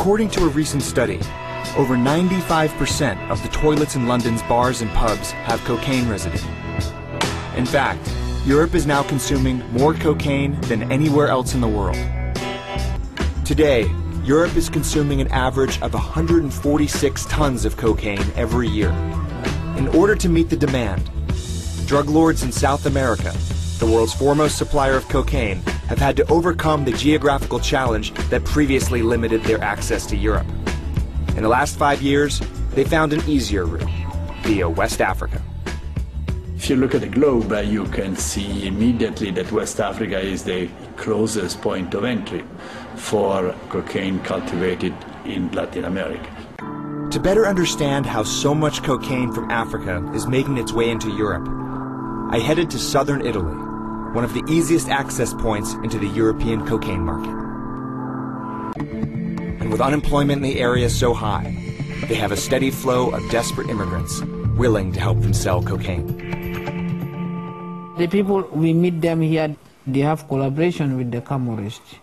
According to a recent study, over 95% of the toilets in London's bars and pubs have cocaine residue. In fact, Europe is now consuming more cocaine than anywhere else in the world. Today, Europe is consuming an average of 146 tons of cocaine every year. In order to meet the demand, drug lords in South America, the world's foremost supplier of cocaine, have had to overcome the geographical challenge that previously limited their access to Europe. In the last 5 years, they found an easier route, via West Africa. If you look at the globe, you can see immediately that West Africa is the closest point of entry for cocaine cultivated in Latin America. To better understand how so much cocaine from Africa is making its way into Europe, I headed to southern Italy, one of the easiest access points into the European cocaine market. And with unemployment in the area so high, they have a steady flow of desperate immigrants willing to help them sell cocaine. The people, we meet them here, they have collaboration with the Camorrists.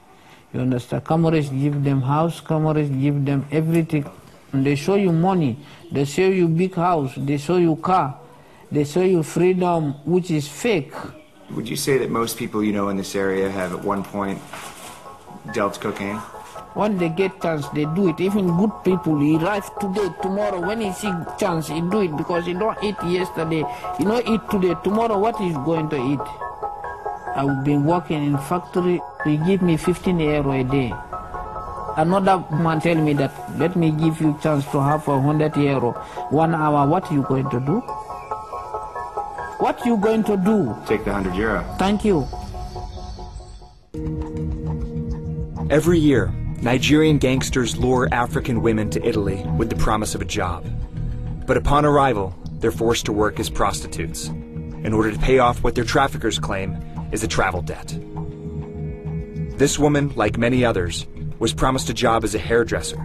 You understand? Camorrists give them house, Camorrists give them everything. And they show you money, they show you big house, they show you car, they show you freedom, which is fake. Would you say that most people you know in this area have at one point dealt cocaine? When they get chance, they do it. Even good people, he arrive today, tomorrow, when he see chance, he do it because he don't eat yesterday, he don't eat today, tomorrow what he's going to eat? I've been working in factory, he give me 15 euro a day. Another man tell me that, let me give you chance to have 100 euro, 1 hour, what are you going to do? What are you going to do? Take the 100 euro. Thank you. Every year, Nigerian gangsters lure African women to Italy with the promise of a job. But upon arrival, they're forced to work as prostitutes in order to pay off what their traffickers claim is a travel debt. This woman, like many others, was promised a job as a hairdresser,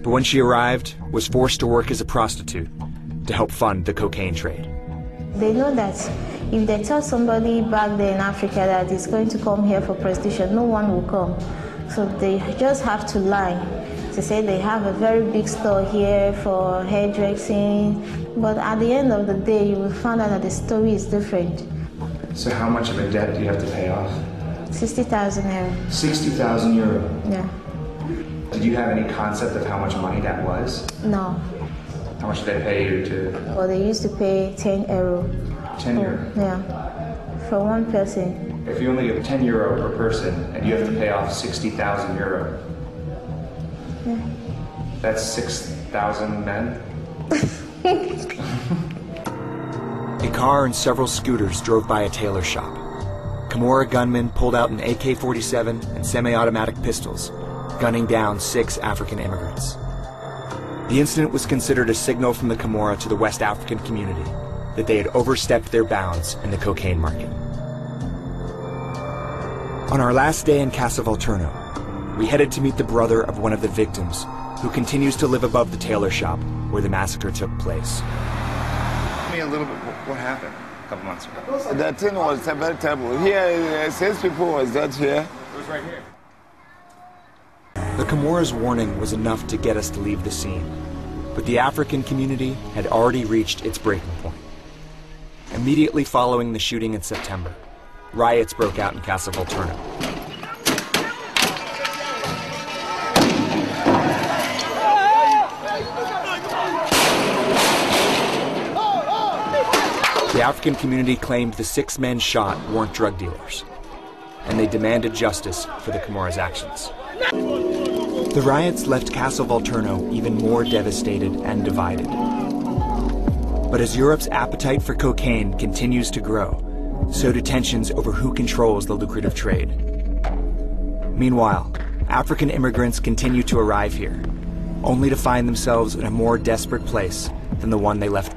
but when she arrived, was forced to work as a prostitute to help fund the cocaine trade. They know that if they tell somebody back there in Africa that is going to come here for prostitution, no one will come. So they just have to lie to say they have a very big store here for hairdressing, but at the end of the day, you will find out that the story is different. So how much of a debt do you have to pay off? 60,000 euro. 60,000 euro? Yeah. Did you have any concept of how much money that was? No. How much did they pay you to? Well, they used to pay 10 euro. 10 euro? Yeah, for one person. If you only get 10 euro per person and you have to pay off 60,000 euro, yeah. That's 6,000 men? A car and several scooters drove by a tailor shop. Camorra gunmen pulled out an AK-47 and semi-automatic pistols, gunning down 6 African immigrants. The incident was considered a signal from the Camorra to the West African community that they had overstepped their bounds in the cocaine market. On our last day in Castelvolturno, we headed to meet the brother of one of the victims, who continues to live above the tailor shop where the massacre took place. Tell me a little bit, what happened a couple months ago? That thing was very terrible. Here, 6 people was that here. It was right here. The Camorra's warning was enough to get us to leave the scene, but the African community had already reached its breaking point. Immediately following the shooting in September, riots broke out in Castelvolturno. The African community claimed the 6 men shot weren't drug dealers, and they demanded justice for the Camorra's actions. The riots left Castelvolturno even more devastated and divided. But as Europe's appetite for cocaine continues to grow, so do tensions over who controls the lucrative trade. Meanwhile, African immigrants continue to arrive here, only to find themselves in a more desperate place than the one they left